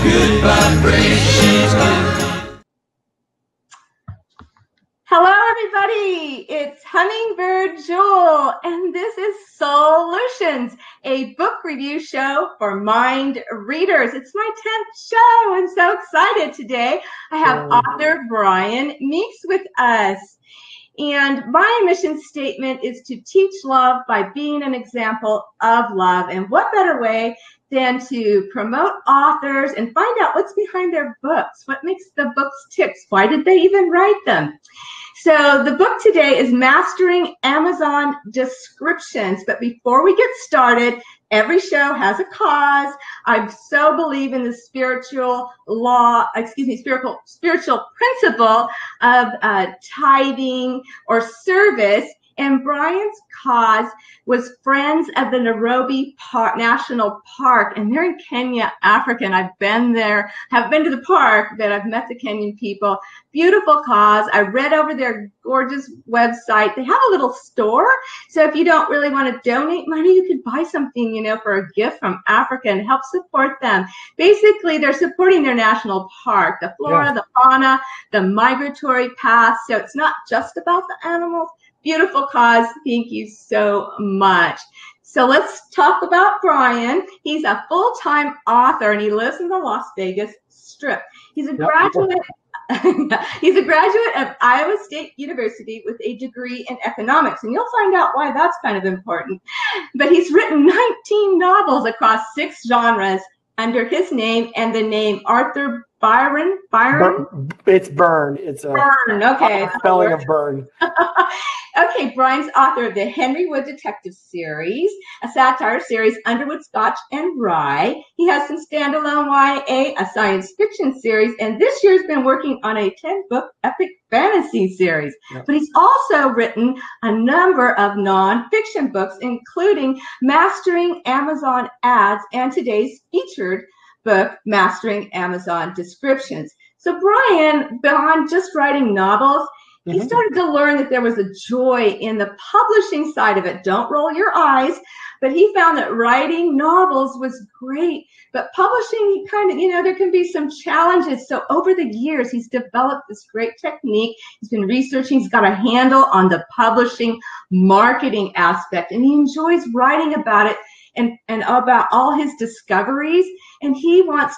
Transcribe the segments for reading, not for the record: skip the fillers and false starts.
good vibrations give me. Hello, everybody. It's Hummingbird Jewel, and this is Solutions, a book review show for mind readers. It's my 10th show. I'm so excited today. I have author Brian Meeks with us. And my mission statement is to teach love by being an example of love. And what better way than to promote authors and find out what's behind their books? What makes the books tick? Why did they even write them? So the book today is Mastering Amazon Descriptions. But before we get started, every show has a cause. I so believe in the spiritual principle of tithing or service. And Brian's cause was Friends of the Nairobi National Park. And they're in Kenya, Africa. And I've been there, haven't been to the park, but I've met the Kenyan people. Beautiful cause. I read over their gorgeous website. They have a little store. So if you don't really want to donate money, you can buy something, for a gift from Africa and help support them. Basically, they're supporting their national park, the flora, the fauna, the migratory paths. So it's not just about the animals. Beautiful cause. Thank you so much. So let's talk about Brian. He's a full-time author and he lives in the Las Vegas Strip. He's a graduate. He's a graduate of Iowa State University with a degree in economics, and you'll find out why that's kind of important. But he's written 19 novels across 6 genres under his name and the name Arthur Byron. It's Byrne. It's a Byrne. Okay. Spelling of Byrne. Okay, Brian's author of the Henry Wood Detective Series, a satire series, Underwood, Scotch, and Rye. He has some standalone YA, a science fiction series, and this year's been working on a 10-book epic fantasy series. Yep. But he's also written a number of nonfiction books, including Mastering Amazon Ads and today's featured book, Mastering Amazon Descriptions. So Brian, beyond just writing novels, he started to learn that there was a joy in the publishing side of it. Don't roll your eyes. But he found that writing novels was great. But publishing, there can be some challenges. So over the years, he's developed this great technique. He's been researching. He's got a handle on the publishing marketing aspect. And he enjoys writing about it and about all his discoveries. And he wants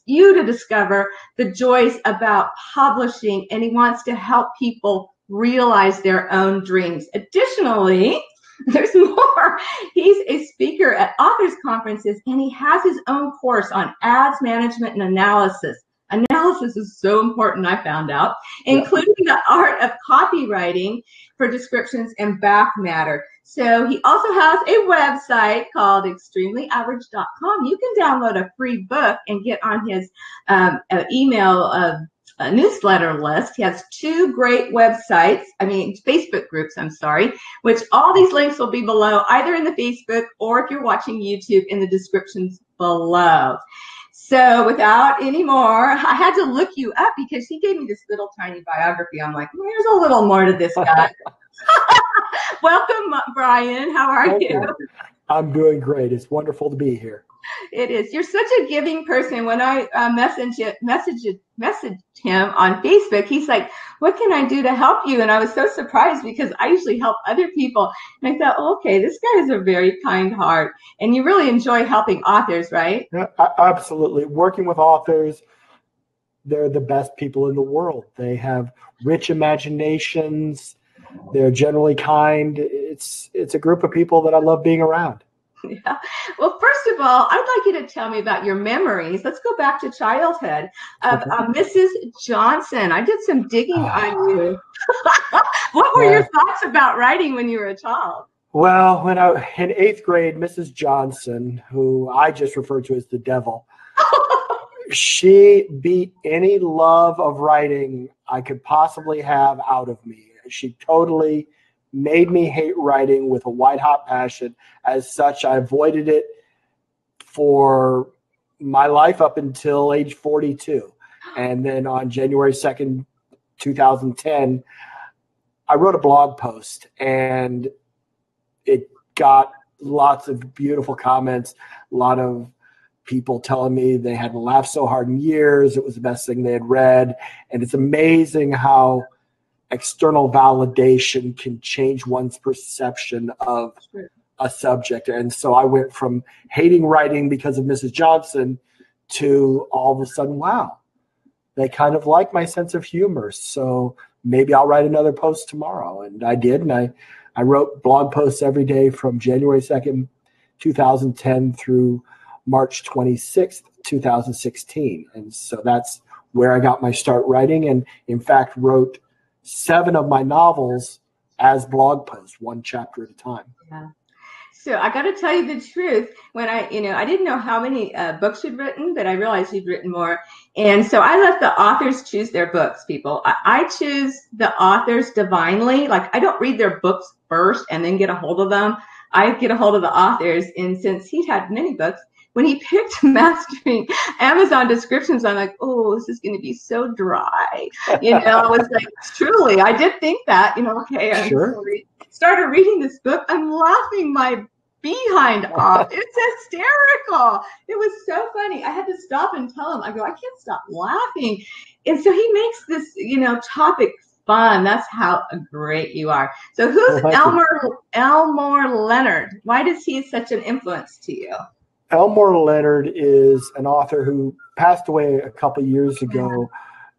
you to discover the joys about publishing, and he wants to help people realize their own dreams. Additionally, there's more. He's a speaker at authors conferences, and he has his own course on ads management and analysis. Analysis is so important, I found out, including the art of copywriting for descriptions and back matter. So he also has a website called extremelyAverage.com. You can download a free book and get on his email newsletter list. He has 2 great Facebook groups, which all these links will be below, either in the Facebook or if you're watching YouTube in the descriptions below. So without any more, I had to look you up because he gave me this little tiny biography. I'm like, there's a little more to this guy. Welcome, Brian. How are you? I'm doing great. It's wonderful to be here. It is. You're such a giving person. When I messaged him on Facebook, he's like, what can I do to help you? And I was so surprised because I usually help other people. And I thought, okay, this guy has a very kind heart. And you really enjoy helping authors, right? Yeah, absolutely. Working with authors, they're the best people in the world. They have rich imaginations. They're generally kind. It's a group of people that I love being around. Yeah. Well, first of all, I'd like you to tell me about your memories. Let's go back to childhood of Mrs. Johnson. I did some digging on you. What were your thoughts about writing when you were a child? Well, when I in 8th grade, Mrs. Johnson, who I just refer to as the devil, she beat any love of writing I could possibly have out of me. She totally made me hate writing with a white-hot passion. As such, I avoided it for my life up until age 42. And then on January 2nd, 2010, I wrote a blog post, and it got lots of beautiful comments, a lot of people telling me they hadn't laughed so hard in years. It was the best thing they had read. And it's amazing how external validation can change one's perception of a subject. And so I went from hating writing because of Mrs. Johnson to all of a sudden, wow, they kind of like my sense of humor. So maybe I'll write another post tomorrow. And I did. And I wrote blog posts every day from January 2nd, 2010 through March 26th, 2016. And so that's where I got my start writing. And in fact, wrote 7 of my novels as blog posts, one chapter at a time. Yeah. So I got to tell you the truth. When I didn't know how many books you'd written, but I realized you'd written more. And so I let the authors choose their books, people. I choose the authors divinely. Like, I don't read their books first and then get a hold of them. I get a hold of the authors. And since he'd had many books, when he picked Mastering Amazon Descriptions, I'm like, oh, this is going to be so dry. I was like, truly, I did think that, okay, I started reading this book. I'm laughing my behind off. It's hysterical. It was so funny. I had to stop and tell him, I go, I can't stop laughing. And so he makes this, topic fun. That's how great you are. So who's Elmore Leonard? Why does he such an influence to you? Elmore Leonard is an author who passed away a couple years ago.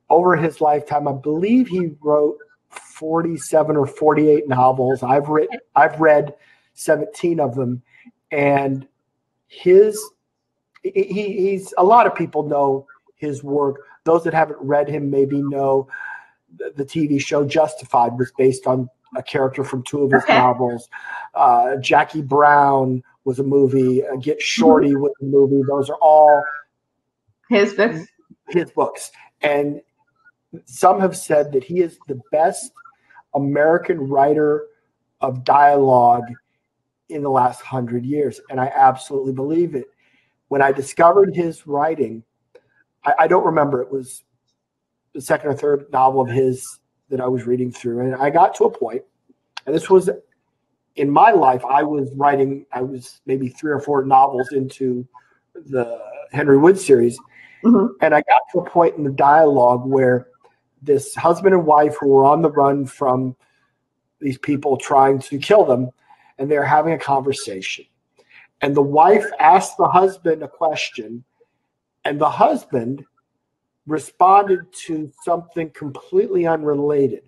Over his lifetime, I believe he wrote 47 or 48 novels. I've read 17 of them, and he's a lot of people know his work. Those that haven't read him maybe know the TV show Justified was based on a character from 2 of his novels. Jackie Brown was a movie. Get Shorty was a movie. Those are all his books. His books. And some have said that he is the best American writer of dialogue in the last 100 years. And I absolutely believe it. When I discovered his writing, I don't remember, it was the second or third novel of his that I was reading through. And I got to a point, and this was in my life, I was maybe 3 or 4 novels into the Henry Wood series. And I got to a point in the dialogue where this husband and wife who were on the run from these people trying to kill them, and they're having a conversation. And the wife asked the husband a question, and the husband responded to something completely unrelated.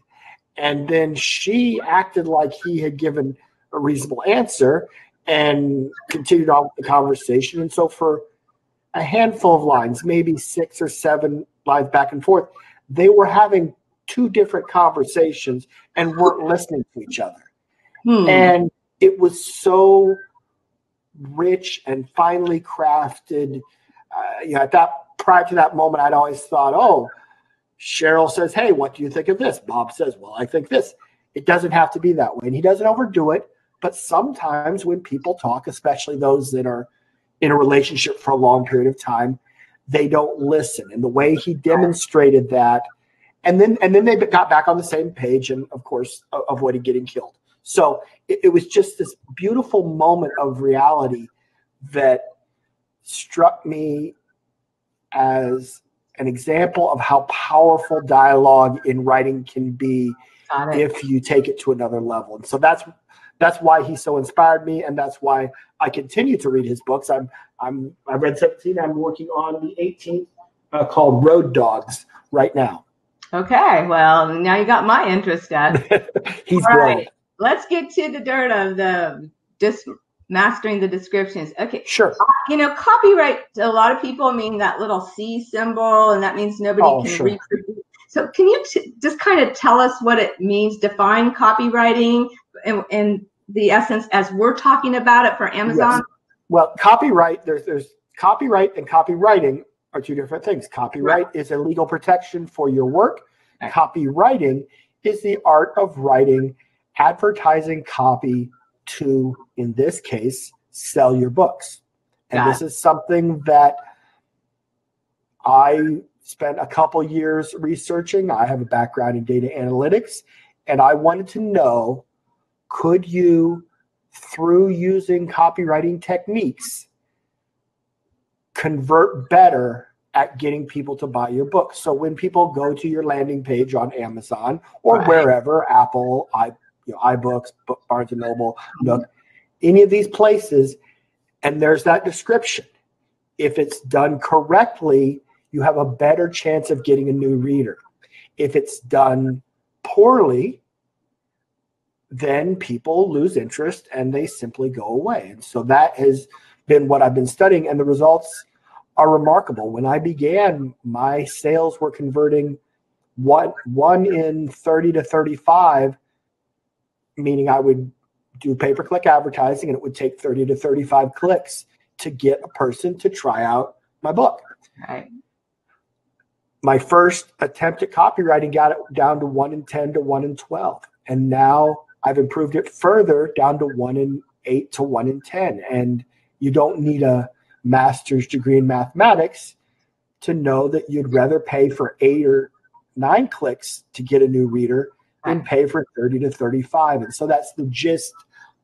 And then she acted like he had given a reasonable answer and continued on with the conversation. And so for a handful of lines, maybe 6 or 7 lines back and forth, they were having 2 different conversations and weren't listening to each other. And it was so rich and finely crafted. Prior to that moment, I'd always thought, oh, Cheryl says, hey, what do you think of this? Bob says, well, I think this. It doesn't have to be that way. And he doesn't overdo it. But sometimes when people talk, especially those that are in a relationship for a long period of time, they don't listen. And the way he demonstrated that, and then they got back on the same page and, of course, avoided getting killed. So it was just this beautiful moment of reality that struck me as an example of how powerful dialogue in writing can be if you take it to another level. And so that's why he so inspired me, and that's why I continue to read his books. I read 17. I'm working on the 18th called Road Dogs right now. Okay, well, now you got my interest, Dad. He's all brilliant. Right. Let's get to the dirt of the mastering the descriptions. Okay. Sure. Copyright, a lot of people mean that little C symbol, and that means nobody can reproduce. So can you just kind of tell us what it means, define copywriting and the essence as we're talking about it for Amazon? Yes. Well, copyright, there's copyright and copywriting are 2 different things. Copyright is a legal protection for your work. Right. Copywriting is the art of writing advertising copy to, in this case, sell your books. And this is something that I spent a couple years researching. I have a background in data analytics, and I wanted to know, could you, through using copywriting techniques, convert better at getting people to buy your book. So when people go to your landing page on Amazon or wherever, Apple, iBooks, Barnes & Noble, Nook, any of these places, and there's that description, if it's done correctly, you have a better chance of getting a new reader. If it's done poorly, then people lose interest and they simply go away. And so that has been what I've been studying, and the results are remarkable. When I began, my sales were converting one in 30 to 35, meaning I would do pay-per-click advertising and it would take 30 to 35 clicks to get a person to try out my book. Right. My first attempt at copywriting got it down to 1 in 10 to 1 in 12. And now I've improved it further down to 1 in 8 to 1 in 10. And you don't need a master's degree in mathematics to know that you'd rather pay for 8 or 9 clicks to get a new reader than pay for 30 to 35. And so that's the gist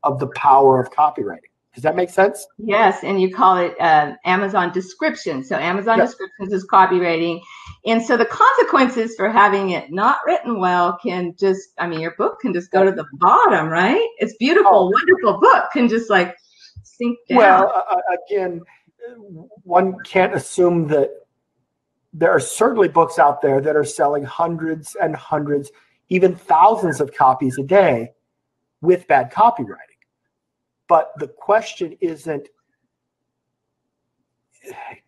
of the power of copywriting. Does that make sense? Yes, and you call it Amazon descriptions. So Amazon descriptions is copywriting. And so the consequences for having it not written well can just, your book can just go to the bottom, right? It's beautiful, wonderful book can just like sink down. Well, again, one can't assume that there are certainly books out there that are selling hundreds and hundreds, even thousands of copies a day with bad copywriting. But the question isn't,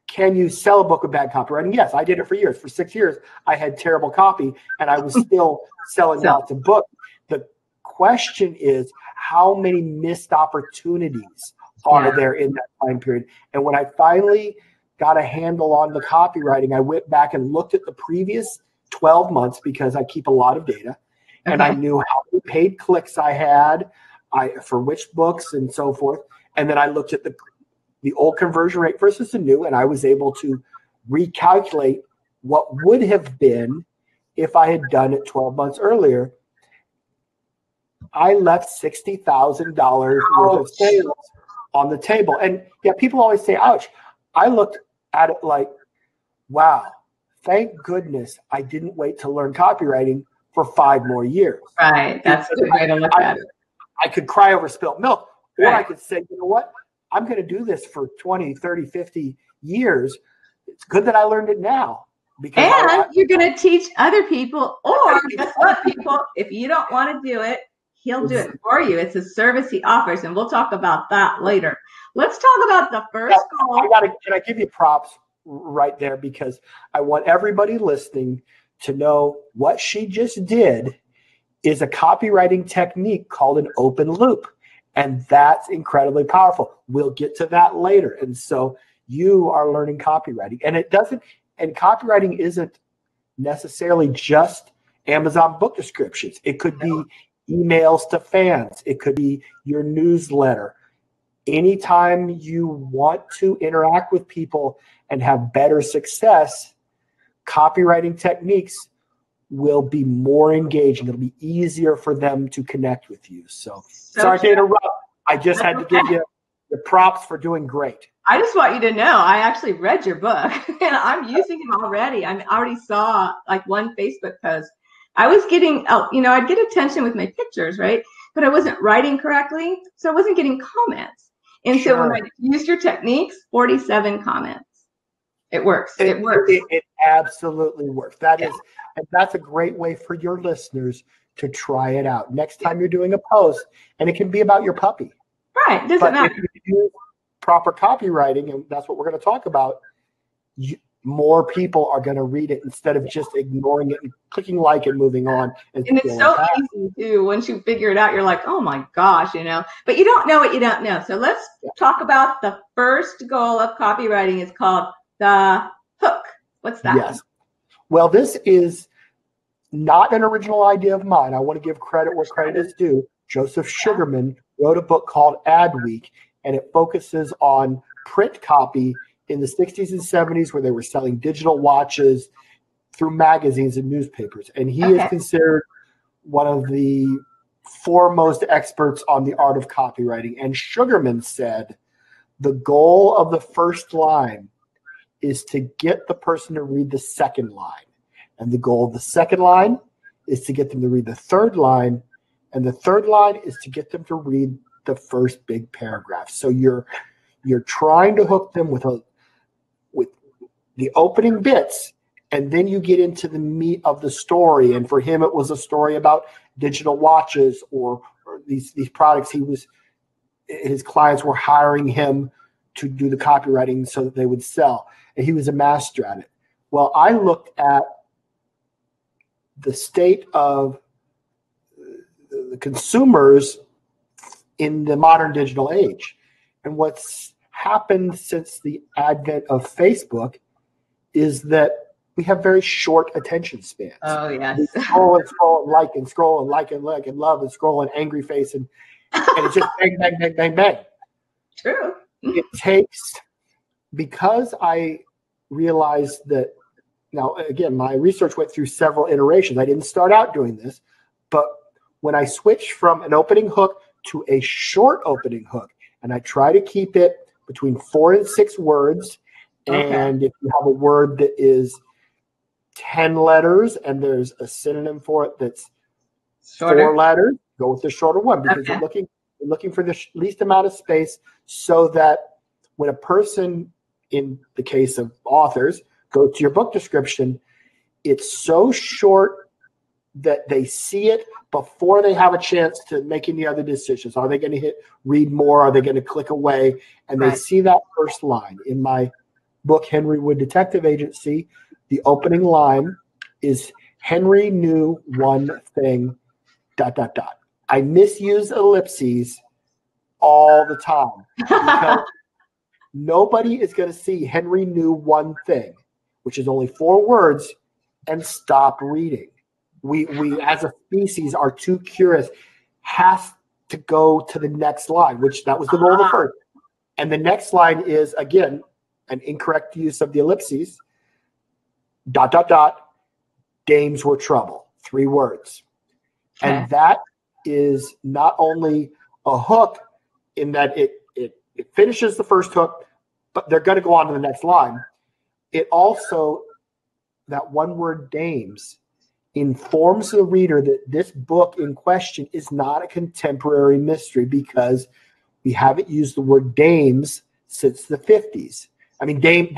can you sell a book with bad copywriting? Yes, I did it for years. For 6 years, I had terrible copy, and I was still selling lots of books. The question is, how many missed opportunities are there in that time period? And when I finally got a handle on the copywriting, I went back and looked at the previous 12 months because I keep a lot of data, and I knew how many paid clicks I had, for which books and so forth. And then I looked at the old conversion rate versus the new, and I was able to recalculate what would have been if I had done it 12 months earlier. I left $60,000 worth of sales on the table. And people always say, ouch. I looked at it like, wow, thank goodness I didn't wait to learn copywriting for 5 more years. Right. That's a good way to look at it. I could cry over spilt milk, or I could say, you know what? I'm going to do this for 20, 30, 50 years. It's good that I learned it now. Because you're going to teach other people, or guess what, people, if you don't want to do it, he'll do it for you. It's a service he offers, and we'll talk about that later. Let's talk about the first goal. Can I give you props right there? Because I want everybody listening to know what she just did is a copywriting technique called an open loop. And that's incredibly powerful. We'll get to that later. And so you are learning copywriting. And copywriting isn't necessarily just Amazon book descriptions. It could be emails to fans. It could be your newsletter. Anytime you want to interact with people and have better success, copywriting techniques will be more engaging. It'll be easier for them to connect with you. So sorry to interrupt. I just had to give you the props for doing great. I just want you to know, I actually read your book and I'm using it already. I already saw like one Facebook post. I was getting, I'd get attention with my pictures, right? But I wasn't writing correctly. So I wasn't getting comments. And so when I used your techniques, 47 comments. It works. It works. It absolutely works. That's a great way for your listeners to try it out. Next time you're doing a post, and it can be about your puppy. Right. Doesn't matter. If you do proper copywriting, and that's what we're going to talk about, more people are going to read it instead of just ignoring it and clicking like and moving on. And it's so easy too. Once you figure it out, you're like, oh my gosh, but you don't know what you don't know. So let's talk about the first goal of copywriting. Is called the hook. What's that? Yes. Well, this is not an original idea of mine. I want to give credit where credit is due. Joseph Sugarman wrote a book called Adweek, and it focuses on print copy in the 60s and 70s, where they were selling digital watches through magazines and newspapers. And he is considered one of the foremost experts on the art of copywriting. And Sugarman said, the goal of the first line is to get the person to read the second line. And the goal of the second line is to get them to read the third line. And the third line is to get them to read the first big paragraph. So you're trying to hook them with the opening bits, and then you get into the meat of the story. And for him, it was a story about digital watches or these products. His clients were hiring him to do the copywriting so that they would sell, and he was a master at it. Well, I looked at the state of the consumers in the modern digital age. And what's happened since the advent of Facebook is that we have very short attention spans. Oh, yes. We scroll and scroll and like and scroll and like and like and love and scroll and angry face and it's just bang, bang, bang, bang, bang. True. It takes, because I realized that, now again, my research went through several iterations. I didn't start out doing this, but when I switched from an opening hook to a short opening hook, and I try to keep it between 4 and 6 words, and if you have a word that is 10 letters and there's a synonym for it that's shorter. 4 letters, go with the shorter one, because you're looking for the least amount of space, so that when a person, in the case of authors, go to your book description, it's so short that they see it before they have a chance to make any other decisions. Are they going to hit read more? Are they going to click away? And they see that first line. In my book, Henry Wood Detective Agency, the opening line is Henry knew one thing, ... I misuse ellipses all the time because nobody is going to see Henry knew one thing, which is only 4 words, and stop reading. We as a species are too curious, has to go to the next line, which that was the goal of the first. And the next line is, again, an incorrect use of the ellipses, ... dames were trouble, 3 words. And that is not only a hook in that it finishes the first hook, but they're going to go on to the next line. It also, that one word dames, informs the reader that this book in question is not a contemporary mystery, because we haven't used the word dames since the 50s. I mean, dame,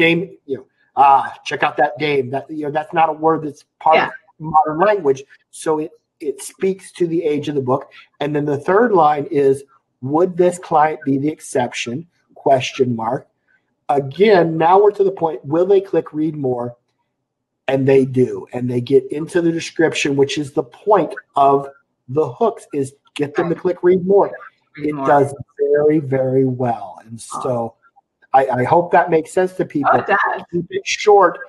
check out that dame. That, that's not a word that's part of modern language. So it speaks to the age of the book. And then the third line is, would this client be the exception? ? Again, now we're to the point, will they click read more? And they do. And they get into the description, which is the point of the hooks, is get them to click read more. It does very, very well. And so I hope that makes sense to people. Keep it short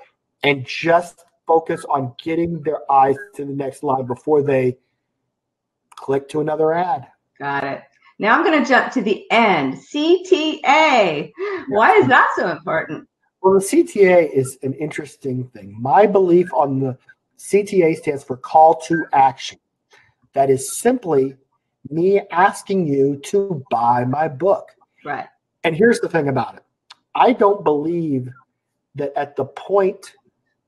and just focus on getting their eyes to the next line before they click to another ad. Got it. Now I'm going to jump to the end. CTA. Why is that so important? Well, the CTA is an interesting thing. My belief on the CTA stands for call to action. That is simply me asking you to buy my book. Right. And here's the thing about it. I don't believe that at the point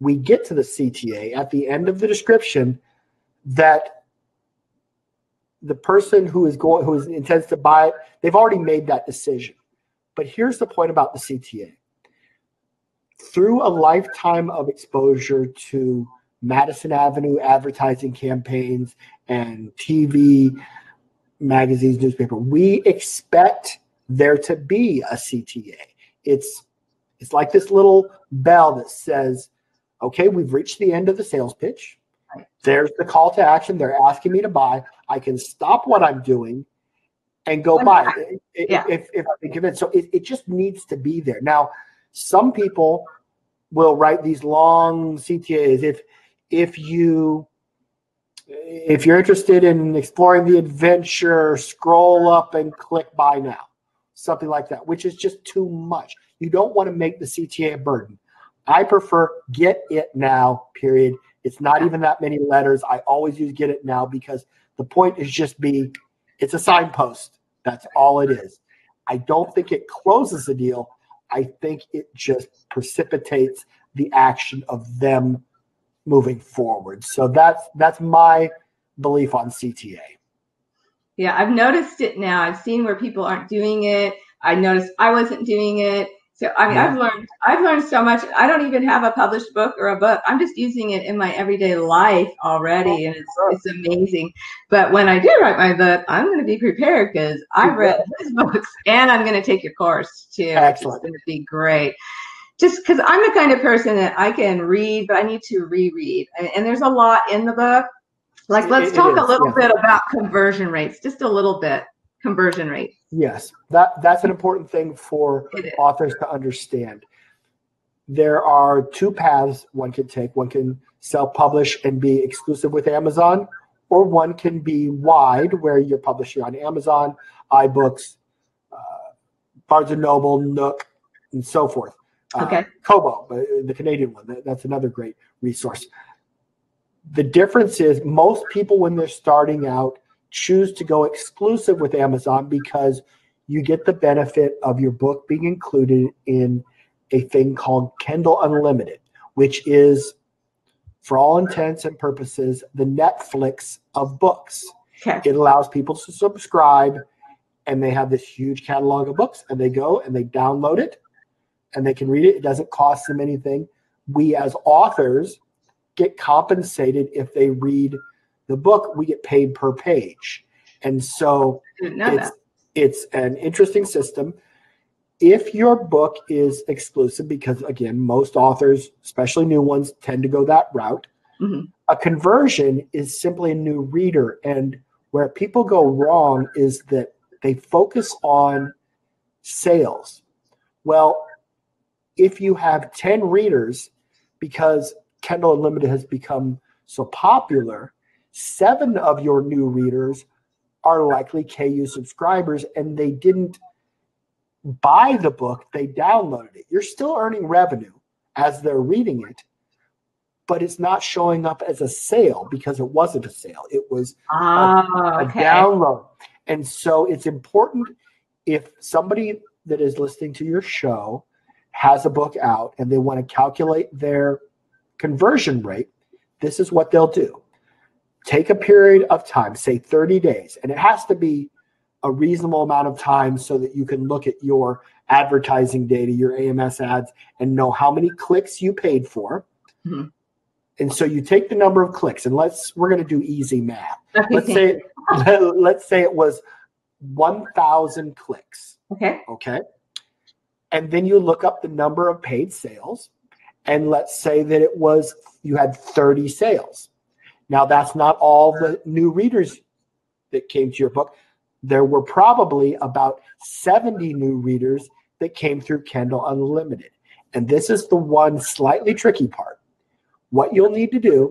we get to the CTA, at the end of the description, that the person who intends to buy it, they've already made that decision. But here's the point about the CTA. Through a lifetime of exposure to Madison Avenue advertising campaigns and TV, magazines, newspaper, we expect there to be a CTA. It's like this little bell that says, okay, we've reached the end of the sales pitch. Right. There's the call to action. They're asking me to buy. I can stop what I'm doing and go buy it if I've been convinced. So it just needs to be there. Now, some people will write these long CTAs. If you're interested in exploring the adventure, scroll up and click buy now. Something like that, which is just too much. You don't want to make the CTA a burden. I prefer get it now, period. It's not even that many letters. I always use get it now because the point is just it's a signpost. That's all it is. I don't think it closes the deal. I think it just precipitates the action of them moving forward. So that's my belief on CTA. Yeah, I've noticed it now. I've seen where people aren't doing it. I noticed I wasn't doing it. So I mean, Yeah. I've learned so much. I don't even have a published book or a book. I'm just using it in my everyday life already, and it's amazing. But when I do write my book, I'm going to be prepared because I've read his books, and I'm going to take your course too. Excellent. It's going to be great. Just because I'm the kind of person that I can read, but I need to reread, and there's a lot in the book. Like, let's talk a little bit about conversion rates, just a little bit. Conversion rates. Yes, that's an important thing for authors to understand. There are two paths one can take. One can self-publish and be exclusive with Amazon, or one can be wide, where you're publishing on Amazon, iBooks, Barnes & Noble, Nook, and so forth. Okay. Kobo, the Canadian one, that's another great resource. The difference is most people, when they're starting out, choose to go exclusive with Amazon because you get the benefit of your book being included in a thing called Kindle Unlimited, which is, for all intents and purposes, the Netflix of books. Okay. It allows people to subscribe, and they have this huge catalog of books, and they go and they download it, and they can read it. It doesn't cost them anything. We as authors get compensated if they read the book. We get paid per page. And so it's an interesting system. If your book is exclusive, because again, most authors, especially new ones, tend to go that route, a conversion is simply a new reader. And where people go wrong is that they focus on sales. Well, if you have 10 readers, because Kindle Unlimited has become so popular, 7 of your new readers are likely KU subscribers, and they didn't buy the book, they downloaded it. You're still earning revenue as they're reading it, but it's not showing up as a sale because it wasn't a sale. It was a download. And so it's important, if somebody that is listening to your show has a book out and they want to calculate their conversion rate, this is what they'll do. Take a period of time, say 30 days, and it has to be a reasonable amount of time so that you can look at your advertising data, your AMS ads, and know how many clicks you paid for. Mm-hmm. And so you take the number of clicks, and we're going to do easy math. Okay. Let's say it was 1,000 clicks. Okay. And then you look up the number of paid sales, and let's say that you had 30 sales. Now, that's not all the new readers that came to your book. There were probably about 70 new readers that came through Kindle Unlimited. And this is the one slightly tricky part. What you'll need to do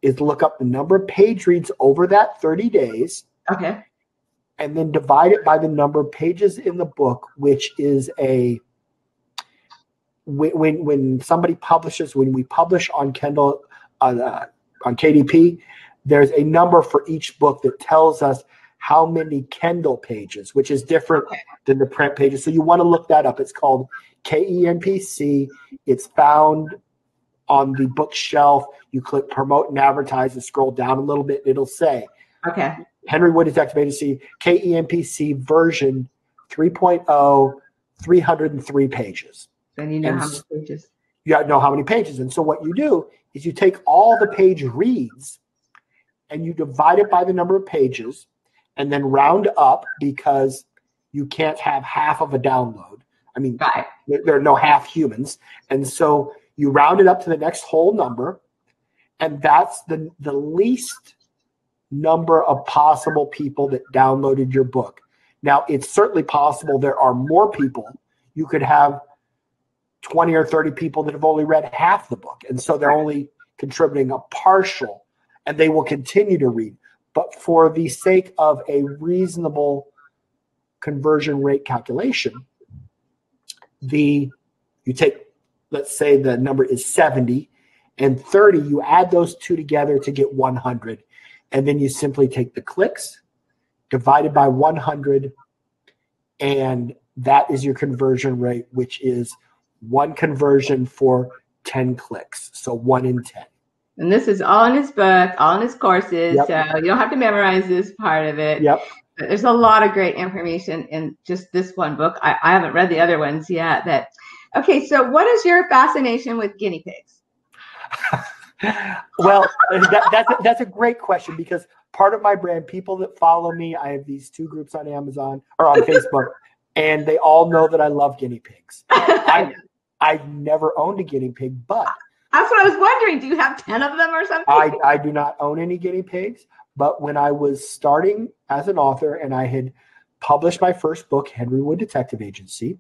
is look up the number of page reads over that 30 days. Okay. And then divide it by the number of pages in the book, which is when somebody publishes, when we publish on Kindle, on KDP, there's a number for each book that tells us how many Kindle pages, which is different than the print pages. So you want to look that up. It's called KENPC. It's found on the bookshelf. You click promote and advertise and scroll down a little bit. It'll say, Henry Wood Detective Agency, KENPC version 3.0, 303 pages. Then you know how many pages. You got to know how many pages. And so what you do is you take all the page reads and you divide it by the number of pages and then round up, because you can't have half of a download. I mean, there are no half humans. And so you round it up to the next whole number, and that's the least number of possible people that downloaded your book. Now, it's certainly possible there are more people. You could have 20 or 30 people that have only read half the book, and so they're only contributing a partial, and they will continue to read. But for the sake of a reasonable conversion rate calculation, you take, let's say the number is 70 and 30, you add those two together to get 100, and then you simply take the clicks divided by 100, and that is your conversion rate, which is 1 conversion for 10 clicks. So 1 in 10. And this is all in his book, all in his courses. Yep. So you don't have to memorize this part of it. Yep. But there's a lot of great information in just this one book. I haven't read the other ones yet. Okay, so what is your fascination with guinea pigs? Well, that's a great question, because part of my brand, people that follow me, I have these 2 groups on Amazon or on Facebook, and they all know that I love guinea pigs. I've never owned a guinea pig, but that's what I was wondering. Do you have 10 of them or something? I do not own any guinea pigs, but when I was starting as an author and I had published my first book, Henry Wood Detective Agency,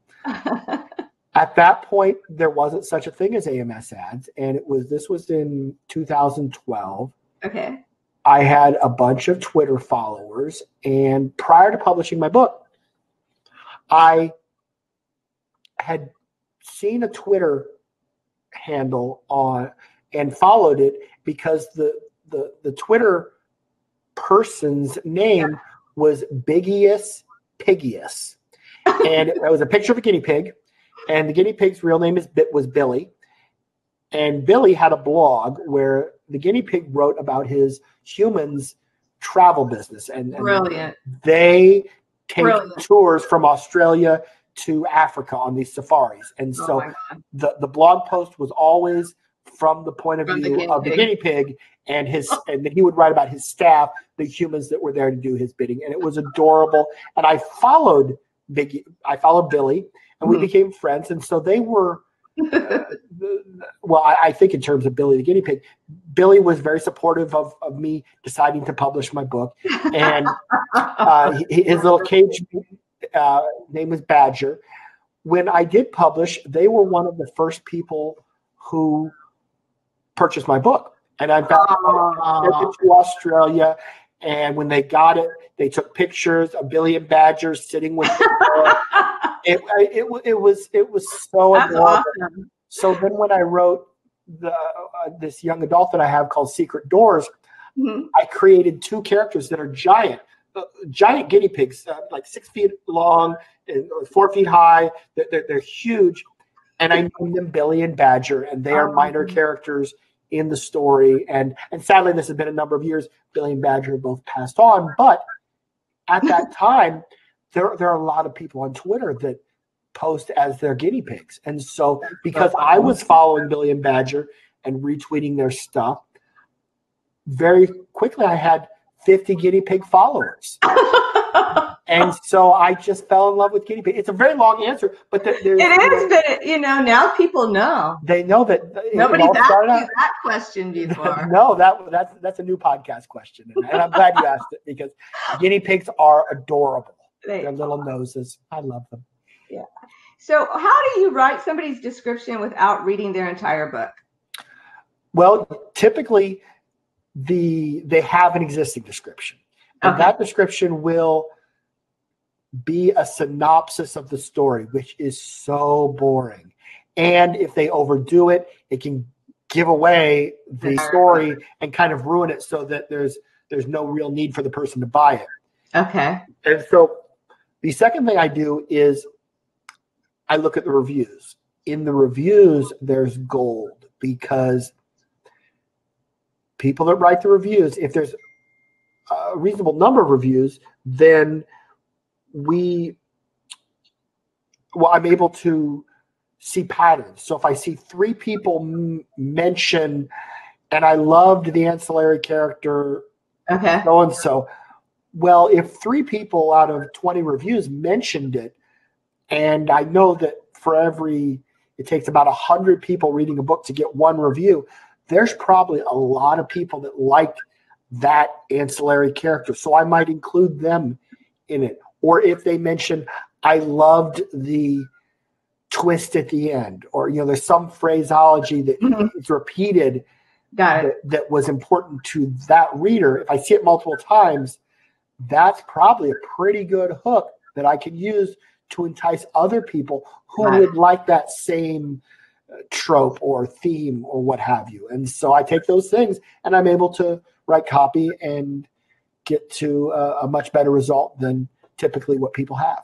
at that point, there wasn't such a thing as AMS ads, and this was in 2012. Okay. I had a bunch of Twitter followers, and prior to publishing my book, I had seen a Twitter handle on and followed it because the Twitter person's name was Biggius Piggius, and it was a picture of a guinea pig. And the guinea pig's real name was Billy. And Billy had a blog where the guinea pig wrote about his humans travel business. And Brilliant. They take tours from Australia to Africa on these safaris. And so the blog post was always from the point of view of the guinea pig, and and then he would write about his staff, the humans that were there to do his bidding. And it was adorable. And I followed Billy, and we became friends. And so they were, well, I think in terms of Billy the guinea pig, Billy was very supportive of me deciding to publish my book. And his little cage name was Badger. When I did publish, they were one of the first people who purchased my book. And I got it to Australia. And when they got it, they took pictures of Billy and Badger sitting with it was so adorable. Awesome. So then when I wrote this young adult that I have called Secret Doors, I created 2 characters that are giant guinea pigs, like 6 feet long and 4 feet high. They're huge. And I named them Billy and Badger, and they are minor characters in the story. And sadly, this has been a number of years. Billy and Badger have both passed on. But at that time, there are a lot of people on Twitter that post as their guinea pigs. And so because I was following Billy and Badger and retweeting their stuff, very quickly I had 50 guinea pig followers. And so I just fell in love with guinea pig. It's a very long answer, but it is. But now people know. They know that nobody's asked you that question before. No, that's a new podcast question, and I'm glad you asked it, because guinea pigs are adorable. Their little noses, I love them. Yeah. So, how do you write somebody's description without reading their entire book? Well, typically, they have an existing description, and that description will be a synopsis of the story, which is so boring. And if they overdo it, it can give away the story and kind of ruin it, so that there's no real need for the person to buy it. Okay. And so the second thing I do is I look at the reviews. In the reviews, there's gold, because people that write the reviews, if there's a reasonable number of reviews, then I'm able to see patterns. So if I see 3 people mention, and I loved the ancillary character, so-and-so, well, if 3 people out of 20 reviews mentioned it, and I know that it takes about 100 people reading a book to get 1 review, there's probably a lot of people that liked that ancillary character. So I might include them in it. Or if they mention, I loved the twist at the end, or, there's some phraseology that is repeated that was important to that reader. If I see it multiple times, that's probably a pretty good hook that I can use to entice other people who would like that same trope or theme or what have you. And so I take those things and I'm able to write copy and get to a much better result than typically what people have.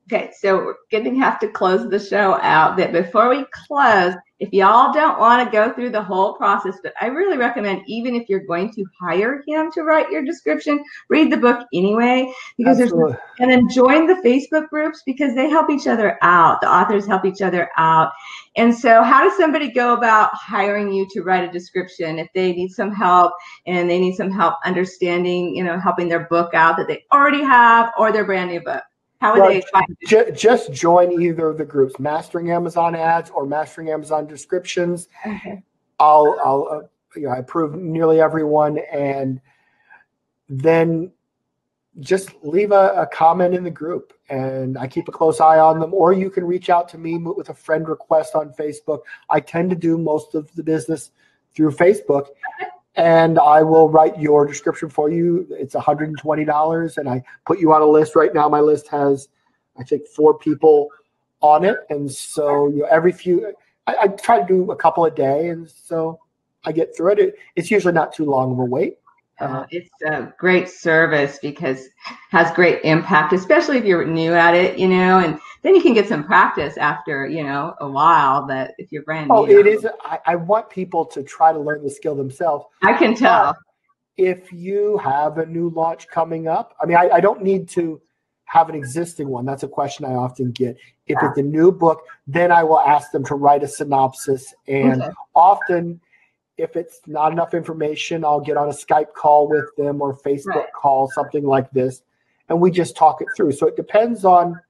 Okay, so we're going to have to close the show out. But before we close, if y'all don't want to go through the whole process, but I really recommend, even if you're going to hire him to write your description, read the book anyway, because Absolutely. and then join the Facebook groups because they help each other out. The authors help each other out. And so how does somebody go about hiring you to write a description if they need some help and they need some help understanding, helping their book out that they already have or their brand new book? How would they find it? Just join either of the groups, Mastering Amazon Ads or Mastering Amazon Descriptions. Okay. I approve nearly everyone, and then just leave a comment in the group, and I keep a close eye on them. Or you can reach out to me with a friend request on Facebook. I tend to do most of the business through Facebook. And I will write your description for you. It's $120, and I put you on a list. Right now, my list has, I think, 4 people on it. And so I try to do a couple a day, and so I get through it. It's usually not too long of a wait. It's a great service because it has great impact, especially if you're new at it, and then you can get some practice after, a while. But if you're brand new. It is. I want people to try to learn the skill themselves. I can tell. But if you have a new launch coming up, I don't need to have an existing one. That's a question I often get. If it's a new book, then I will ask them to write a synopsis. And often, if it's not enough information, I'll get on a Skype call with them or Facebook call, something like this, and we just talk it through. So it depends on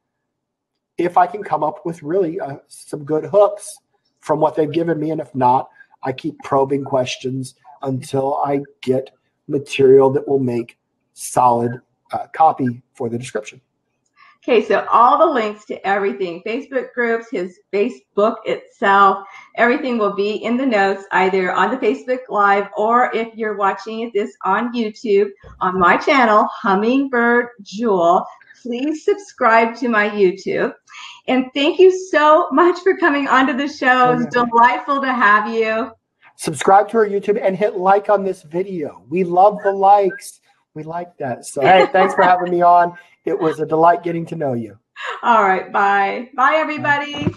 if I can come up with really some good hooks from what they've given me. And if not, I keep probing questions until I get material that will make solid copy for the description. Okay, so all the links to everything, Facebook groups, his Facebook itself, everything will be in the notes, either on the Facebook Live or if you're watching this on YouTube, on my channel, Hummingbird Jewel. Please subscribe to my YouTube. And thank you so much for coming onto the show. It's delightful to have you. Subscribe to our YouTube and hit like on this video. We love the likes. We like that. So, hey, thanks for having me on. It was a delight getting to know you. All right. Bye. Bye, everybody.